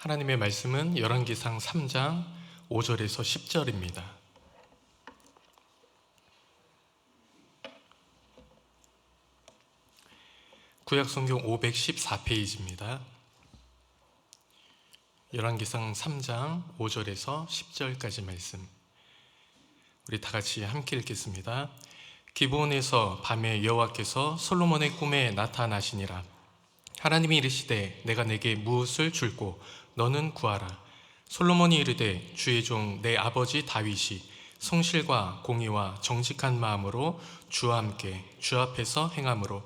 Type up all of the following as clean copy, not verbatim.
하나님의 말씀은 열왕기상 3장 5절에서 10절입니다. 구약성경 514페이지입니다. 열왕기상 3장 5절에서 10절까지 말씀, 우리 다 같이 함께 읽겠습니다. 기브온에서 밤에 여호와께서 솔로몬의 꿈에 나타나시니라. 하나님이 이르시되 내가 내게 무엇을 줄고 너는 구하라. 솔로몬이 이르되 주의 종 내 아버지 다윗이 성실과 공의와 정직한 마음으로 주와 함께 주 앞에서 행함으로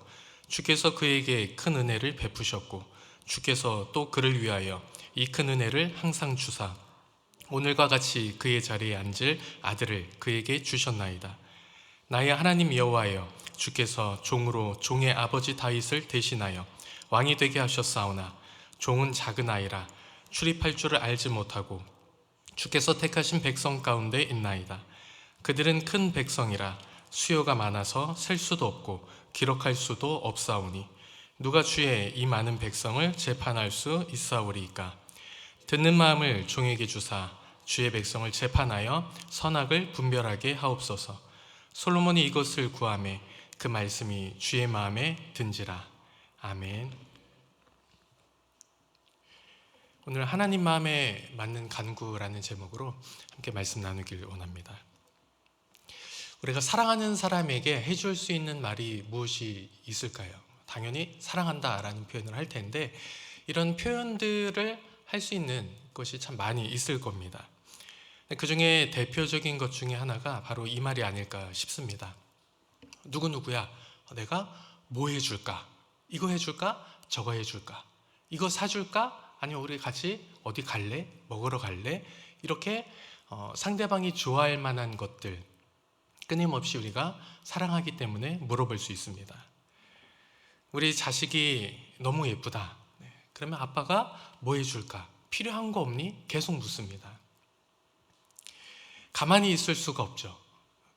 주께서 그에게 큰 은혜를 베푸셨고 주께서 또 그를 위하여 이 큰 은혜를 항상 주사 오늘과 같이 그의 자리에 앉을 아들을 그에게 주셨나이다. 나의 하나님 여호와여, 주께서 종으로 종의 아버지 다윗을 대신하여 왕이 되게 하셨사오나 종은 작은 아이라 출입할 줄을 알지 못하고 주께서 택하신 백성 가운데 있나이다. 그들은 큰 백성이라 수요가 많아서 셀 수도 없고 기록할 수도 없사오니 누가 주의 이 많은 백성을 재판할 수 있사오리이까. 듣는 마음을 종에게 주사 주의 백성을 재판하여 선악을 분별하게 하옵소서. 솔로몬이 이것을 구하매 그 말씀이 주의 마음에 든지라. 아멘. 오늘 하나님 마음에 맞는 간구라는 제목으로 함께 말씀 나누길 원합니다. 우리가 사랑하는 사람에게 해줄 수 있는 말이 무엇이 있을까요? 당연히 사랑한다라는 표현을 할 텐데 이런 표현들을 할 수 있는 것이 참 많이 있을 겁니다. 그 중에 대표적인 것 중에 하나가 바로 이 말이 아닐까 싶습니다. 누구누구야, 내가 뭐 해줄까? 이거 해줄까? 저거 해줄까? 이거 사줄까? 아니면 우리 같이 어디 갈래? 먹으러 갈래? 이렇게 상대방이 좋아할 만한 것들, 끊임없이 우리가 사랑하기 때문에 물어볼 수 있습니다. 우리 자식이 너무 예쁘다. 그러면 아빠가 뭐 해줄까? 필요한 거 없니? 계속 묻습니다. 가만히 있을 수가 없죠.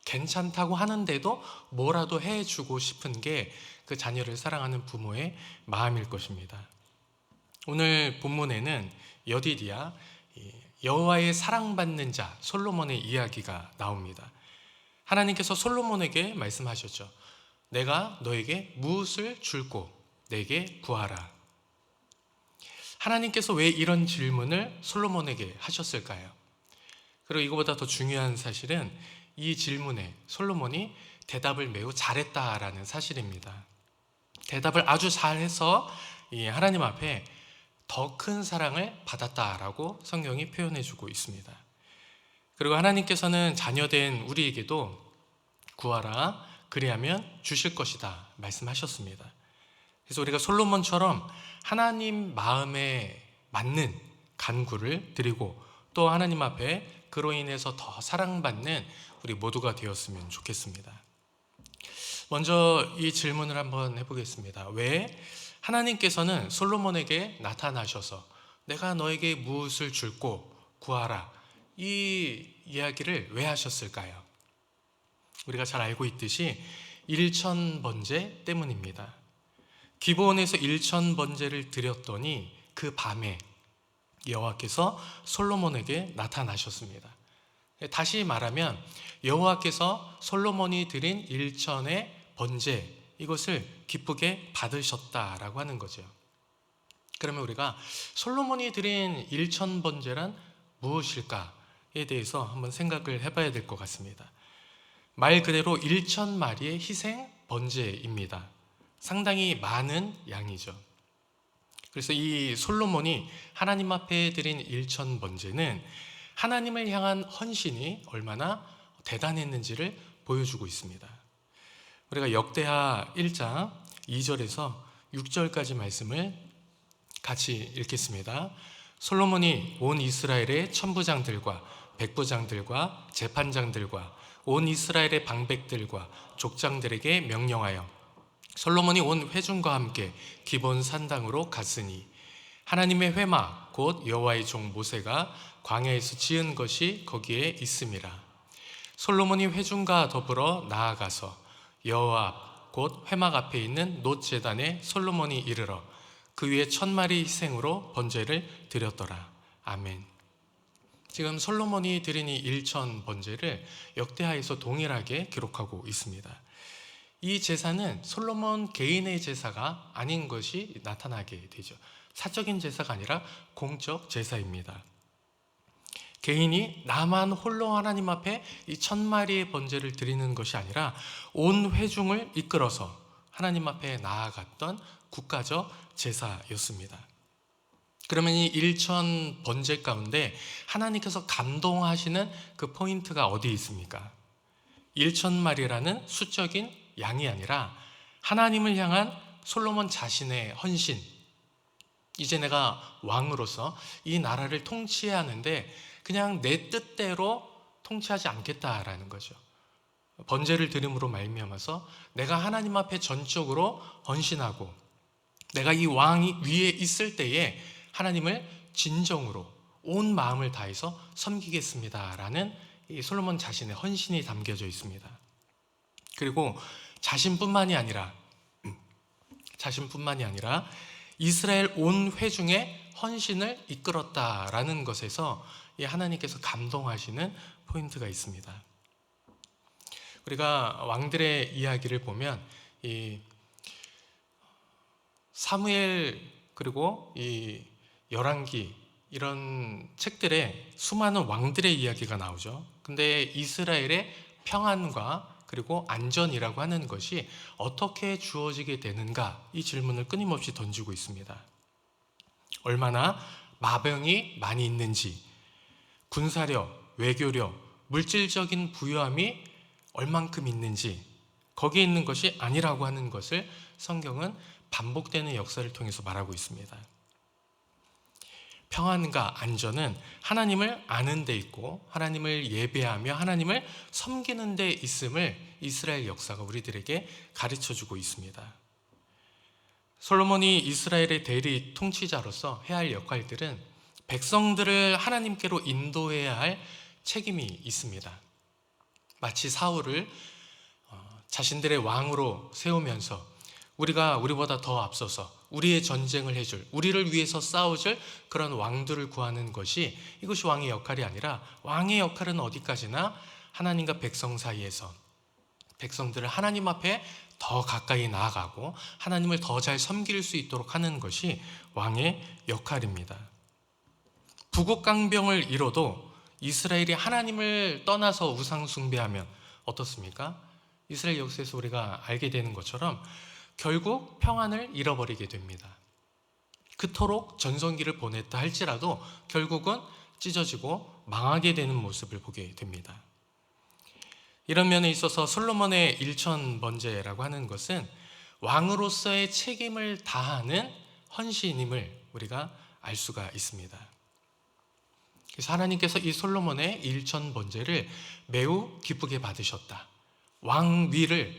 괜찮다고 하는데도 뭐라도 해주고 싶은 게 그 자녀를 사랑하는 부모의 마음일 것입니다. 오늘 본문에는 여디디야, 여호와의 사랑받는 자 솔로몬의 이야기가 나옵니다. 하나님께서 솔로몬에게 말씀하셨죠. 내가 너에게 무엇을 줄고 내게 구하라. 하나님께서 왜 이런 질문을 솔로몬에게 하셨을까요? 그리고 이거보다 더 중요한 사실은 이 질문에 솔로몬이 대답을 매우 잘했다라는 사실입니다. 대답을 아주 잘해서 하나님 앞에 더 큰 사랑을 받았다라고 성경이 표현해주고 있습니다. 그리고 하나님께서는 자녀된 우리에게도 구하라, 그리하면 주실 것이다 말씀하셨습니다. 그래서 우리가 솔로몬처럼 하나님 마음에 맞는 간구를 드리고 또 하나님 앞에 그로 인해서 더 사랑받는 우리 모두가 되었으면 좋겠습니다. 먼저 이 질문을 한번 해보겠습니다. 왜 하나님께서는 솔로몬에게 나타나셔서 내가 너에게 무엇을 줄고 구하라, 이 이야기를 왜 하셨을까요? 우리가 잘 알고 있듯이 일천번제 때문입니다. 기브온에서 일천번제를 드렸더니 그 밤에 여호와께서 솔로몬에게 나타나셨습니다. 다시 말하면 여호와께서 솔로몬이 드린 일천의 번제, 이것을 기쁘게 받으셨다라고 하는 거죠. 그러면 우리가 솔로몬이 드린 일천 번제란 무엇일까에 대해서 한번 생각을 해봐야 될 것 같습니다. 말 그대로 일천 마리의 희생 번제입니다. 상당히 많은 양이죠. 그래서 이 솔로몬이 하나님 앞에 드린 일천 번제는 하나님을 향한 헌신이 얼마나 대단했는지를 보여주고 있습니다. 우리가 역대하 1장 2절에서 6절까지 말씀을 같이 읽겠습니다. 솔로몬이 온 이스라엘의 천부장들과 백부장들과 재판장들과 온 이스라엘의 방백들과 족장들에게 명령하여 솔로몬이 온 회중과 함께 기본 산당으로 갔으니 하나님의 회막 곧 여호와의 종 모세가 광야에서 지은 것이 거기에 있음이라. 솔로몬이 회중과 더불어 나아가서 여호와 앞 곧 회막 앞에 있는 놋 제단에 솔로몬이 이르러 그 위에 1000마리 희생으로 번제를 드렸더라. 아멘. 지금 솔로몬이 드린 이 1000 번제를 역대하에서 동일하게 기록하고 있습니다. 이 제사는 솔로몬 개인의 제사가 아닌 것이 나타나게 되죠. 사적인 제사가 아니라 공적 제사입니다. 개인이 나만 홀로 하나님 앞에 이 1000마리의 번제를 드리는 것이 아니라 온 회중을 이끌어서 하나님 앞에 나아갔던 국가적 제사였습니다. 그러면 이 1000 번제 가운데 하나님께서 감동하시는 그 포인트가 어디에 있습니까? 1000마리라는 수적인 양이 아니라 하나님을 향한 솔로몬 자신의 헌신. 이제 내가 왕으로서 이 나라를 통치해야 하는데 그냥 내 뜻대로 통치하지 않겠다라는 거죠. 번제를 드림으로 말미암아서 내가 하나님 앞에 전적으로 헌신하고 내가 이 왕이 위에 있을 때에 하나님을 진정으로 온 마음을 다해서 섬기겠습니다라는 이 솔로몬 자신의 헌신이 담겨져 있습니다. 그리고 자신뿐만이 아니라 이스라엘 온 회중의 헌신을 이끌었다라는 것에서 이 하나님께서 감동하시는 포인트가 있습니다. 우리가 왕들의 이야기를 보면 이 사무엘 그리고 이 열왕기 이런 책들에 수많은 왕들의 이야기가 나오죠. 근데 이스라엘의 평안과 그리고 안전이라고 하는 것이 어떻게 주어지게 되는가, 이 질문을 끊임없이 던지고 있습니다. 얼마나 마병이 많이 있는지, 군사력, 외교력, 물질적인 부유함이 얼만큼 있는지, 거기에 있는 것이 아니라고 하는 것을 성경은 반복되는 역사를 통해서 말하고 있습니다. 평안과 안전은 하나님을 아는 데 있고 하나님을 예배하며 하나님을 섬기는 데 있음을 이스라엘 역사가 우리들에게 가르쳐주고 있습니다. 솔로몬이 이스라엘의 대리 통치자로서 해야 할 역할들은 백성들을 하나님께로 인도해야 할 책임이 있습니다. 마치 사울을 자신들의 왕으로 세우면서 우리가 우리보다 더 앞서서 우리의 전쟁을 해줄, 우리를 위해서 싸워줄 그런 왕들을 구하는 것이, 이것이 왕의 역할이 아니라 왕의 역할은 어디까지나 하나님과 백성 사이에서 백성들을 하나님 앞에 더 가까이 나아가고 하나님을 더 잘 섬길 수 있도록 하는 것이 왕의 역할입니다. 부국강병을 이뤄도 이스라엘이 하나님을 떠나서 우상 숭배하면 어떻습니까? 이스라엘 역사에서 우리가 알게 되는 것처럼 결국 평안을 잃어버리게 됩니다. 그토록 전성기를 보냈다 할지라도 결국은 찢어지고 망하게 되는 모습을 보게 됩니다. 이런 면에 있어서 솔로몬의 1000 번제라고 하는 것은 왕으로서의 책임을 다하는 헌신임을 우리가 알 수가 있습니다. 그래서 하나님께서 이 솔로몬의 1000 번제를 매우 기쁘게 받으셨다. 왕위를,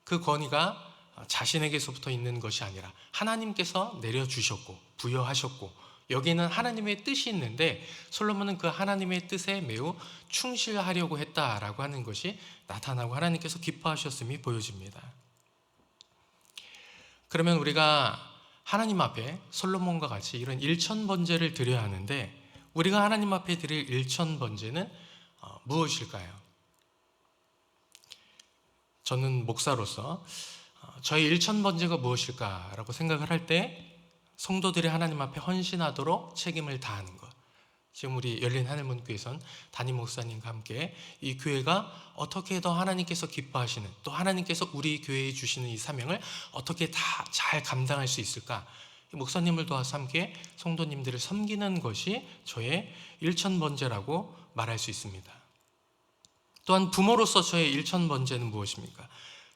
그 권위가 자신에게서부터 있는 것이 아니라 하나님께서 내려주셨고 부여하셨고 여기는 하나님의 뜻이 있는데 솔로몬은 그 하나님의 뜻에 매우 충실하려고 했다라고 하는 것이 나타나고 하나님께서 기뻐하셨음이 보여집니다. 그러면 우리가 하나님 앞에 솔로몬과 같이 이런 1000 번제를 드려야 하는데 우리가 하나님 앞에 드릴 1000 번제는 무엇일까요? 저는 목사로서 저의 1000 번제가 무엇일까라고 생각을 할 때 성도들이 하나님 앞에 헌신하도록 책임을 다하는 것. 지금 우리 열린 하늘문교회선 담임 목사님과 함께 이 교회가 어떻게 더 하나님께서 기뻐하시는, 또 하나님께서 우리 교회에 주시는 이 사명을 어떻게 다 잘 감당할 수 있을까, 목사님을 도와서 함께 성도님들을 섬기는 것이 저의 1000 번제라고 말할 수 있습니다. 또한 부모로서 저의 1000 번제는 무엇입니까?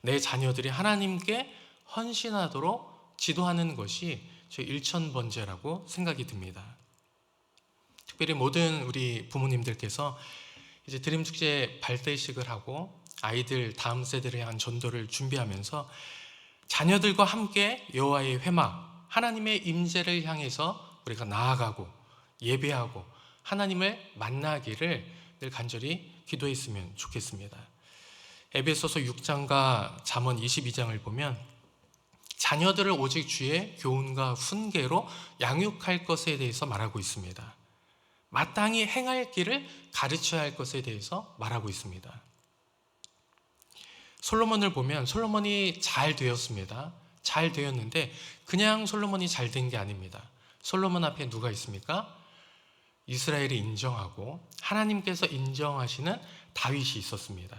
내 자녀들이 하나님께 헌신하도록 지도하는 것이 저의 1000 번제라고 생각이 듭니다. 특별히 모든 우리 부모님들께서 이제 드림축제 발대식을 하고 아이들 다음 세대를 향한 전도를 준비하면서 자녀들과 함께 여호와의 회막, 하나님의 임재를 향해서 우리가 나아가고 예배하고 하나님을 만나기를 늘 간절히 기도했으면 좋겠습니다. 에베소서 6장과 잠언 22장을 보면 자녀들을 오직 주의 교훈과 훈계로 양육할 것에 대해서 말하고 있습니다. 마땅히 행할 길을 가르쳐야 할 것에 대해서 말하고 있습니다. 솔로몬을 보면 솔로몬이 잘 되었습니다. 잘 되었는데 그냥 솔로몬이 잘 된 게 아닙니다. 솔로몬 앞에 누가 있습니까? 이스라엘이 인정하고 하나님께서 인정하시는 다윗이 있었습니다.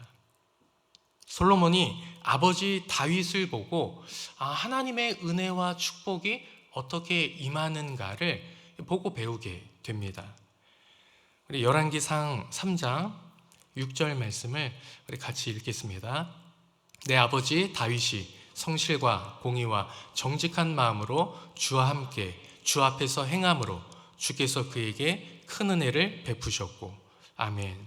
솔로몬이 아버지 다윗을 보고 하나님의 은혜와 축복이 어떻게 임하는가를 보고 배우게 됩니다. 우리 열왕기상 3장 6절 말씀을 우리 같이 읽겠습니다. 내 아버지 다윗이 성실과 공의와 정직한 마음으로 주와 함께 주 앞에서 행함으로 주께서 그에게 큰 은혜를 베푸셨고. 아멘.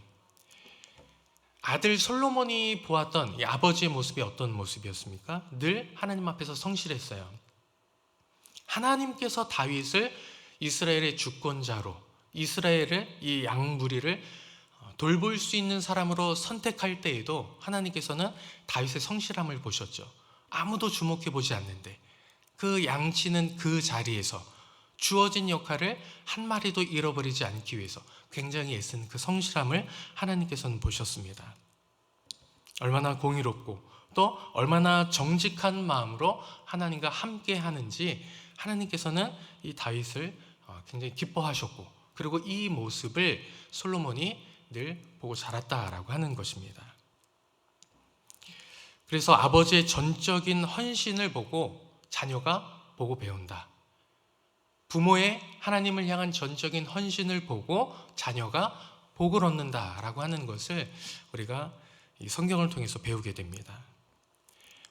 아들 솔로몬이 보았던 이 아버지의 모습이 어떤 모습이었습니까? 늘 하나님 앞에서 성실했어요. 하나님께서 다윗을 이스라엘의 주권자로, 이스라엘을, 이 양무리를 돌볼 수 있는 사람으로 선택할 때에도 하나님께서는 다윗의 성실함을 보셨죠. 아무도 주목해 보지 않는데 그 양치는 그 자리에서 주어진 역할을 한 마리도 잃어버리지 않기 위해서 굉장히 애쓴 그 성실함을 하나님께서는 보셨습니다. 얼마나 공의롭고 또 얼마나 정직한 마음으로 하나님과 함께 하는지 하나님께서는 이 다윗을 굉장히 기뻐하셨고, 그리고 이 모습을 솔로몬이 늘 보고 자랐다라고 하는 것입니다. 그래서 아버지의 전적인 헌신을 보고 자녀가 보고 배운다. 부모의 하나님을 향한 전적인 헌신을 보고 자녀가 복을 얻는다라고 하는 것을 우리가 이 성경을 통해서 배우게 됩니다.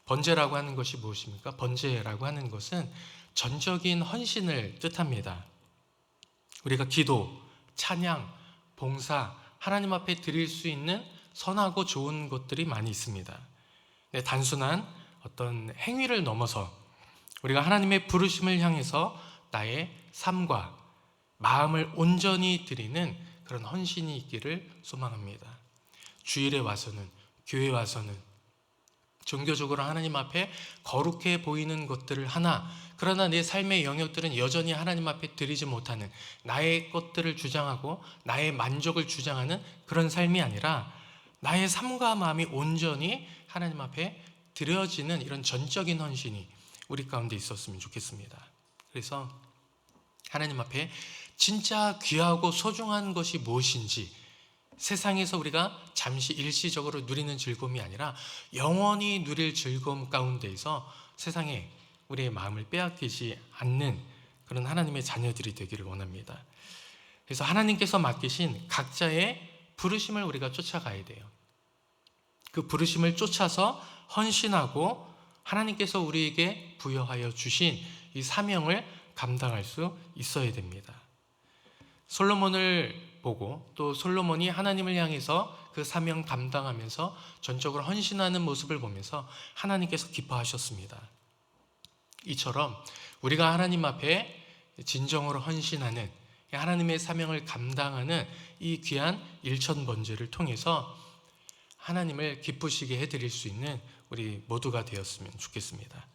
번제라고 하는 것이 무엇입니까? 번제라고 하는 것은 전적인 헌신을 뜻합니다. 우리가 기도, 찬양, 봉사, 하나님 앞에 드릴 수 있는 선하고 좋은 것들이 많이 있습니다. 단순한 어떤 행위를 넘어서 우리가 하나님의 부르심을 향해서 나의 삶과 마음을 온전히 드리는 그런 헌신이 있기를 소망합니다. 주일에 와서는, 교회에 와서는 종교적으로 하나님 앞에 거룩해 보이는 것들을 하나, 그러나 내 삶의 영역들은 여전히 하나님 앞에 드리지 못하는, 나의 것들을 주장하고 나의 만족을 주장하는 그런 삶이 아니라 나의 삶과 마음이 온전히 하나님 앞에 드려지는 이런 전적인 헌신이 우리 가운데 있었으면 좋겠습니다. 그래서 하나님 앞에 진짜 귀하고 소중한 것이 무엇인지, 세상에서 우리가 잠시 일시적으로 누리는 즐거움이 아니라 영원히 누릴 즐거움 가운데에서 세상에 우리의 마음을 빼앗기지 않는 그런 하나님의 자녀들이 되기를 원합니다. 그래서 하나님께서 맡기신 각자의 부르심을 우리가 쫓아가야 돼요. 그 부르심을 쫓아서 헌신하고 하나님께서 우리에게 부여하여 주신 이 사명을 감당할 수 있어야 됩니다. 솔로몬을 보고 또 솔로몬이 하나님을 향해서 그 사명 감당하면서 전적으로 헌신하는 모습을 보면서 하나님께서 기뻐하셨습니다. 이처럼 우리가 하나님 앞에 진정으로 헌신하는, 하나님의 사명을 감당하는 이 귀한 일천번제를 통해서 하나님을 기쁘시게 해드릴 수 있는 우리 모두가 되었으면 좋겠습니다.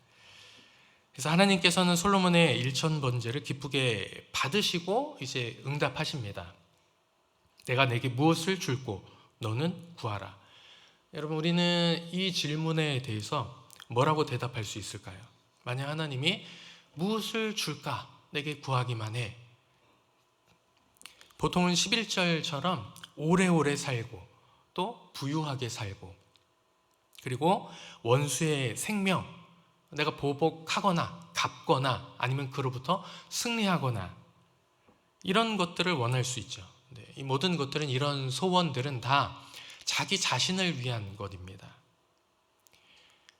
그래서 하나님께서는 솔로몬의 일천번제를 기쁘게 받으시고 이제 응답하십니다. 내가 내게 무엇을 줄고 너는 구하라. 여러분, 우리는 이 질문에 대해서 뭐라고 대답할 수 있을까요? 만약 하나님이 무엇을 줄까? 내게 구하기만 해. 보통은 11절처럼 오래오래 살고 또 부유하게 살고, 그리고 원수의 생명, 내가 보복하거나 갚거나 아니면 그로부터 승리하거나 이런 것들을 원할 수 있죠. 이 모든 것들은, 이런 소원들은 다 자기 자신을 위한 것입니다.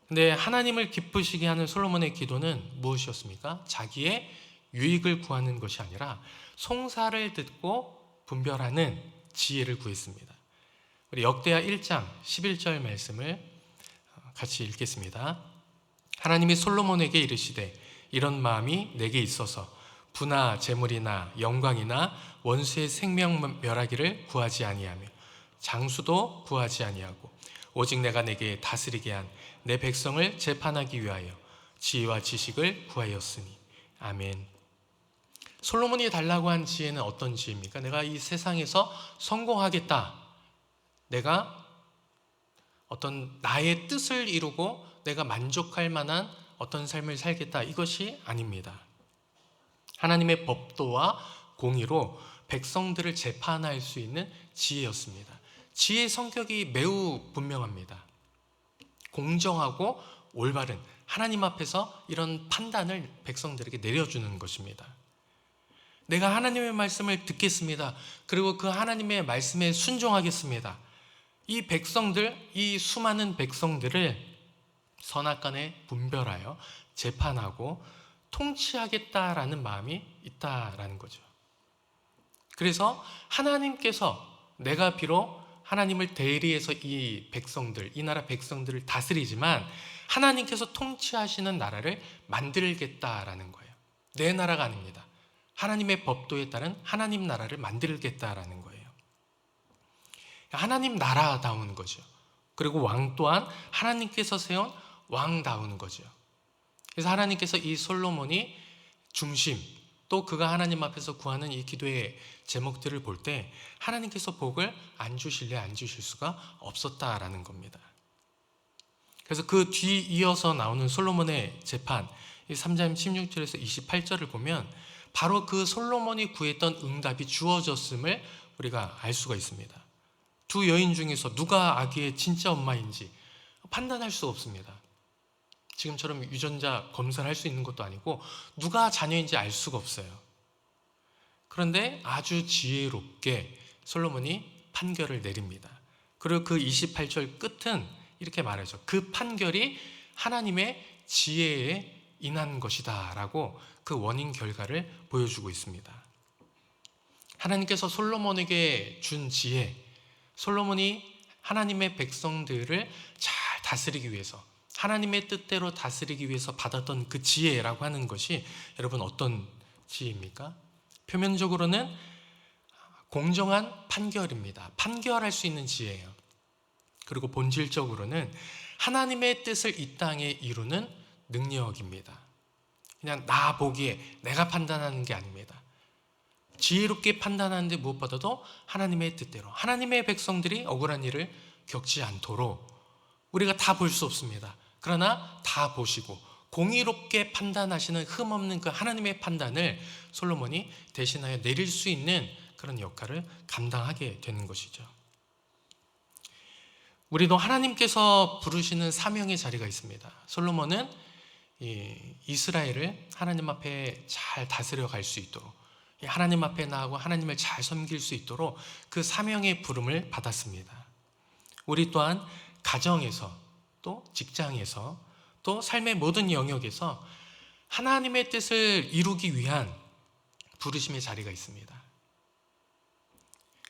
근데 하나님을 기쁘시게 하는 솔로몬의 기도는 무엇이었습니까? 자기의 유익을 구하는 것이 아니라 송사를 듣고 분별하는 지혜를 구했습니다. 우리 역대하 1장 11절 말씀을 같이 읽겠습니다. 하나님이 솔로몬에게 이르시되 이런 마음이 내게 있어서 부나 재물이나 영광이나 원수의 생명 멸하기를 구하지 아니하며 장수도 구하지 아니하고 오직 내가 내게 다스리게 한 내 백성을 재판하기 위하여 지혜와 지식을 구하였으니. 아멘. 솔로몬이 달라고 한 지혜는 어떤 지혜입니까? 내가 이 세상에서 성공하겠다. 내가 어떤 나의 뜻을 이루고 내가 만족할 만한 어떤 삶을 살겠다. 이것이 아닙니다. 하나님의 법도와 공의로 백성들을 재판할 수 있는 지혜였습니다. 지혜의 성격이 매우 분명합니다. 공정하고 올바른 하나님 앞에서 이런 판단을 백성들에게 내려주는 것입니다. 내가 하나님의 말씀을 듣겠습니다. 그리고 그 하나님의 말씀에 순종하겠습니다. 이 백성들, 이 수많은 백성들을 선악간에 분별하여 재판하고 통치하겠다라는 마음이 있다라는 거죠. 그래서 하나님께서 내가 비록 하나님을 대리해서 이 백성들, 이 나라 백성들을 다스리지만 하나님께서 통치하시는 나라를 만들겠다라는 거예요. 내 나라가 아닙니다. 하나님의 법도에 따른 하나님 나라를 만들겠다라는 거예요. 하나님 나라다운 거죠. 그리고 왕 또한 하나님께서 세운 왕다운 거죠. 그래서 하나님께서 이 솔로몬이 중심, 또 그가 하나님 앞에서 구하는 이 기도의 제목들을 볼 때 하나님께서 복을 안 주실래 안 주실 수가 없었다라는 겁니다. 그래서 그 뒤 이어서 나오는 솔로몬의 재판, 3장 16절에서 28절을 보면 바로 그 솔로몬이 구했던 응답이 주어졌음을 우리가 알 수가 있습니다. 두 여인 중에서 누가 아기의 진짜 엄마인지 판단할 수 없습니다. 지금처럼 유전자 검사를 할 수 있는 것도 아니고 누가 자녀인지 알 수가 없어요. 그런데 아주 지혜롭게 솔로몬이 판결을 내립니다. 그리고 그 28절 끝은 이렇게 말하죠. 그 판결이 하나님의 지혜에 인한 것이다 라고 그 원인 결과를 보여주고 있습니다. 하나님께서 솔로몬에게 준 지혜, 솔로몬이 하나님의 백성들을 잘 다스리기 위해서, 하나님의 뜻대로 다스리기 위해서 받았던 그 지혜라고 하는 것이 여러분 어떤 지혜입니까? 표면적으로는 공정한 판결입니다. 판결할 수 있는 지혜예요. 그리고 본질적으로는 하나님의 뜻을 이 땅에 이루는 능력입니다. 그냥 나 보기에 내가 판단하는 게 아닙니다. 지혜롭게 판단하는데 무엇보다도 하나님의 뜻대로 하나님의 백성들이 억울한 일을 겪지 않도록 우리가 다 볼 수 없습니다. 그러나 다 보시고 공의롭게 판단하시는 흠없는 그 하나님의 판단을 솔로몬이 대신하여 내릴 수 있는 그런 역할을 감당하게 되는 것이죠. 우리도 하나님께서 부르시는 사명의 자리가 있습니다. 솔로몬은 이스라엘을 하나님 앞에 잘 다스려 갈 수 있도록, 하나님 앞에 나아가고 하나님을 잘 섬길 수 있도록 그 사명의 부름을 받았습니다. 우리 또한 가정에서, 또 직장에서, 또 삶의 모든 영역에서 하나님의 뜻을 이루기 위한 부르심의 자리가 있습니다.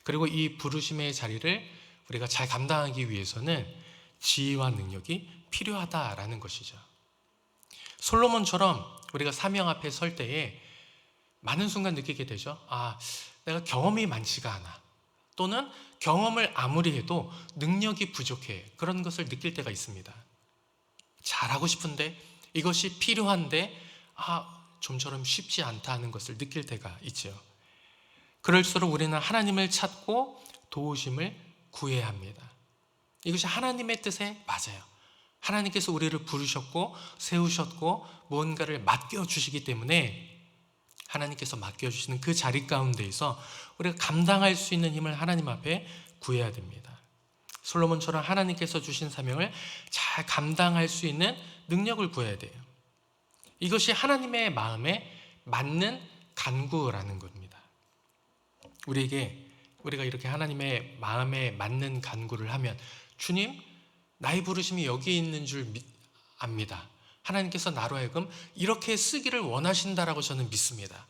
그리고 이 부르심의 자리를 우리가 잘 감당하기 위해서는 지혜와 능력이 필요하다라는 것이죠. 솔로몬처럼 우리가 사명 앞에 설 때에 많은 순간 느끼게 되죠. 내가 경험이 많지가 않아. 또는 경험을 아무리 해도 능력이 부족해. 그런 것을 느낄 때가 있습니다. 잘하고 싶은데, 이것이 필요한데 좀처럼 쉽지 않다는 것을 느낄 때가 있죠. 그럴수록 우리는 하나님을 찾고 도우심을 구해야 합니다. 이것이 하나님의 뜻에 맞아요. 하나님께서 우리를 부르셨고 세우셨고 무언가를 맡겨주시기 때문에 하나님께서 맡겨주시는 그 자리 가운데에서 우리가 감당할 수 있는 힘을 하나님 앞에 구해야 됩니다. 솔로몬처럼 하나님께서 주신 사명을 잘 감당할 수 있는 능력을 구해야 돼요. 이것이 하나님의 마음에 맞는 간구라는 겁니다. 우리가 이렇게 하나님의 마음에 맞는 간구를 하면, 주님, 나의 부르심이 여기 있는 줄 압니다. 하나님께서 나로 하여금 이렇게 쓰기를 원하신다라고 저는 믿습니다.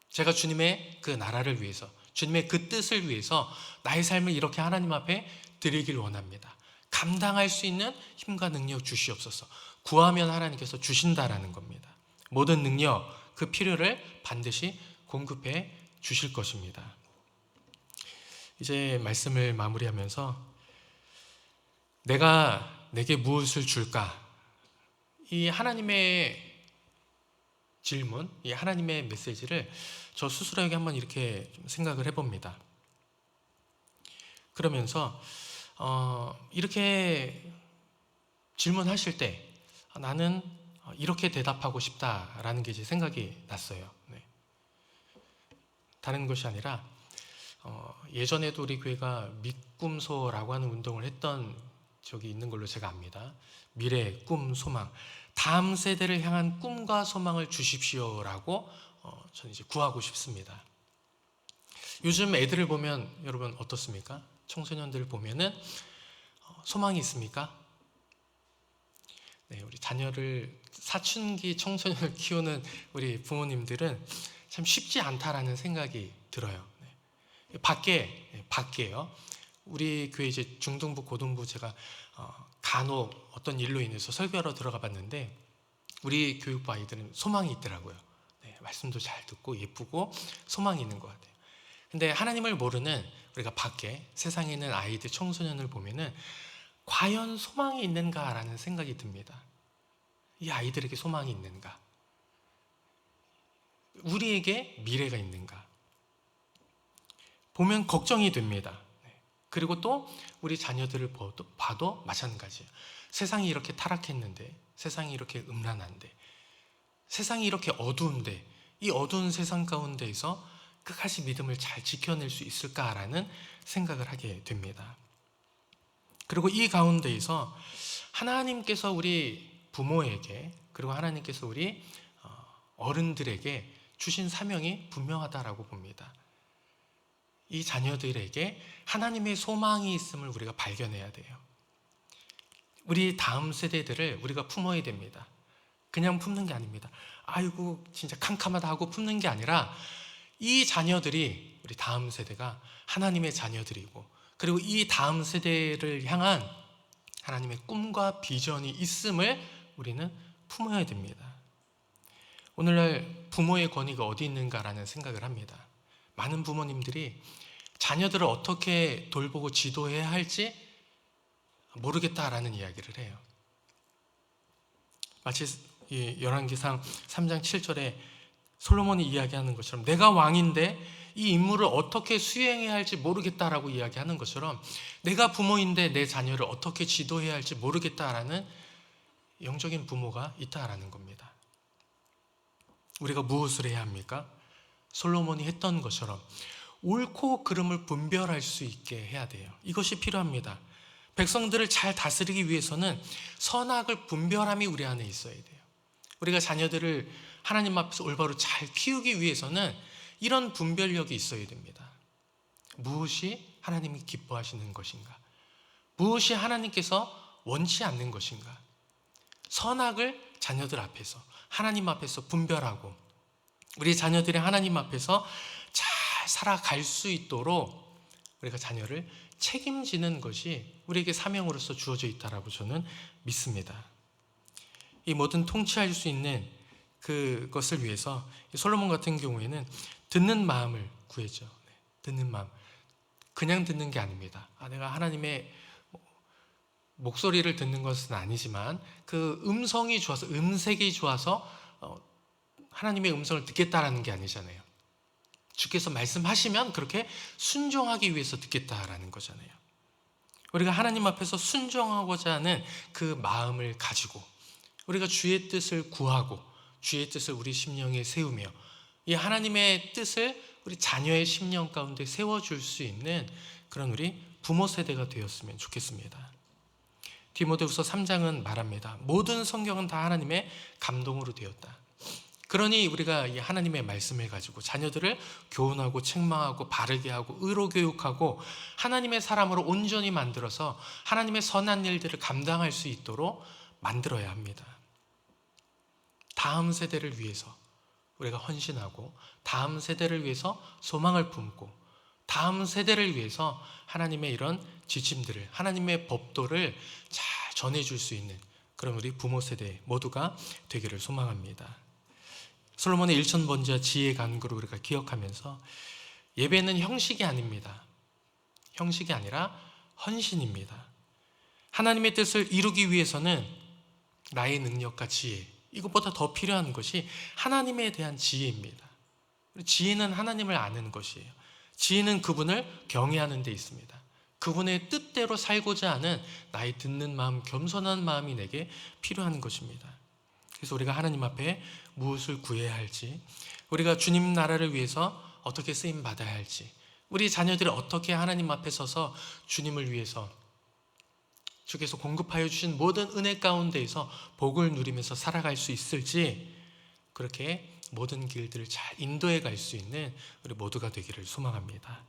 제가 주님의 그 나라를 위해서, 주님의 그 뜻을 위해서 나의 삶을 이렇게 하나님 앞에 드리길 원합니다. 감당할 수 있는 힘과 능력 주시옵소서. 구하면 하나님께서 주신다라는 겁니다. 모든 능력, 그 필요를 반드시 공급해 주실 것입니다. 이제 말씀을 마무리하면서 내가 내게 무엇을 줄까? 이 하나님의 질문, 이 하나님의 메시지를 저 스스로에게 한번 이렇게 좀 생각을 해봅니다. 그러면서 이렇게 질문하실 때 나는 이렇게 대답하고 싶다라는 게 제 생각이 났어요. 네. 다른 것이 아니라 예전에도 우리 교회가 미꿈소라고 하는 운동을 했던 적이 있는 걸로 제가 압니다. 미래, 꿈, 소망, 다음 세대를 향한 꿈과 소망을 주십시오라고 저는 이제 구하고 싶습니다. 요즘 애들을 보면 여러분 어떻습니까? 청소년들을 보면은 소망이 있습니까? 네, 우리 자녀를 사춘기 청소년을 키우는 우리 부모님들은 참 쉽지 않다라는 생각이 들어요. 네. 밖에요. 우리 교회 이제 중등부, 고등부 제가 간혹 어떤 일로 인해서 설교하러 들어가 봤는데 우리 교육부 아이들은 소망이 있더라고요. 네, 말씀도 잘 듣고 예쁘고 소망이 있는 것 같아요. 근데 하나님을 모르는 우리가 밖에 세상에 있는 아이들, 청소년을 보면은 과연 소망이 있는가라는 생각이 듭니다. 이 아이들에게 소망이 있는가? 우리에게 미래가 있는가? 보면 걱정이 됩니다. 그리고 또 우리 자녀들을 봐도 마찬가지예요. 세상이 이렇게 타락했는데, 세상이 이렇게 음란한데, 세상이 이렇게 어두운데, 이 어두운 세상 가운데에서 끝까지 믿음을 잘 지켜낼 수 있을까라는 생각을 하게 됩니다. 그리고 이 가운데에서 하나님께서 우리 부모에게, 그리고 하나님께서 우리 어른들에게 주신 사명이 분명하다라고 봅니다. 이 자녀들에게 하나님의 소망이 있음을 우리가 발견해야 돼요. 우리 다음 세대들을 우리가 품어야 됩니다. 그냥 품는 게 아닙니다. 아이고 진짜 캄캄하다 하고 품는 게 아니라 이 자녀들이, 우리 다음 세대가 하나님의 자녀들이고, 그리고 이 다음 세대를 향한 하나님의 꿈과 비전이 있음을 우리는 품어야 됩니다. 오늘날 부모의 권위가 어디 있는가라는 생각을 합니다. 많은 부모님들이 자녀들을 어떻게 돌보고 지도해야 할지 모르겠다라는 이야기를 해요. 마치 열왕기상 3장 7절에 솔로몬이 이야기하는 것처럼 내가 왕인데 이 임무를 어떻게 수행해야 할지 모르겠다라고 이야기하는 것처럼 내가 부모인데 내 자녀를 어떻게 지도해야 할지 모르겠다라는 영적인 부모가 있다라는 겁니다. 우리가 무엇을 해야 합니까? 솔로몬이 했던 것처럼 옳고 그름을 분별할 수 있게 해야 돼요. 이것이 필요합니다. 백성들을 잘 다스리기 위해서는 선악을 분별함이 우리 안에 있어야 돼요. 우리가 자녀들을 하나님 앞에서 올바로 잘 키우기 위해서는 이런 분별력이 있어야 됩니다. 무엇이 하나님이 기뻐하시는 것인가? 무엇이 하나님께서 원치 않는 것인가? 선악을 자녀들 앞에서, 하나님 앞에서 분별하고 우리 자녀들이 하나님 앞에서 잘 살아갈 수 있도록 우리가 자녀를 책임지는 것이 우리에게 사명으로서 주어져 있다라고 저는 믿습니다. 이 모든 통치할 수 있는 그것을 위해서 솔로몬 같은 경우에는 듣는 마음을 구했죠. 듣는 마음. 그냥 듣는 게 아닙니다. 내가 하나님의 목소리를 듣는 것은 아니지만 그 음성이 좋아서, 음색이 좋아서 하나님의 음성을 듣겠다라는 게 아니잖아요. 주께서 말씀하시면 그렇게 순종하기 위해서 듣겠다라는 거잖아요. 우리가 하나님 앞에서 순종하고자 하는 그 마음을 가지고 우리가 주의 뜻을 구하고 주의 뜻을 우리 심령에 세우며 이 하나님의 뜻을 우리 자녀의 심령 가운데 세워줄 수 있는 그런 우리 부모 세대가 되었으면 좋겠습니다. 디모데후서 3장은 말합니다. 모든 성경은 다 하나님의 감동으로 되었다. 그러니 우리가 이 하나님의 말씀을 가지고 자녀들을 교훈하고 책망하고 바르게 하고 의로 교육하고 하나님의 사람으로 온전히 만들어서 하나님의 선한 일들을 감당할 수 있도록 만들어야 합니다. 다음 세대를 위해서 우리가 헌신하고 다음 세대를 위해서 소망을 품고 다음 세대를 위해서 하나님의 이런 지침들을, 하나님의 법도를 잘 전해줄 수 있는 그런 우리 부모 세대 모두가 되기를 소망합니다. 솔로몬의 일천번제와 지혜의 간구를 우리가 기억하면서 예배는 형식이 아닙니다. 형식이 아니라 헌신입니다. 하나님의 뜻을 이루기 위해서는 나의 능력과 지혜, 이것보다 더 필요한 것이 하나님에 대한 지혜입니다. 지혜는 하나님을 아는 것이에요. 지혜는 그분을 경외하는 데 있습니다. 그분의 뜻대로 살고자 하는 나의 듣는 마음, 겸손한 마음이 내게 필요한 것입니다. 그래서 우리가 하나님 앞에 무엇을 구해야 할지, 우리가 주님 나라를 위해서 어떻게 쓰임 받아야 할지, 우리 자녀들이 어떻게 하나님 앞에 서서 주님을 위해서 주께서 공급하여 주신 모든 은혜 가운데에서 복을 누리면서 살아갈 수 있을지, 그렇게 모든 길들을 잘 인도해 갈 수 있는 우리 모두가 되기를 소망합니다.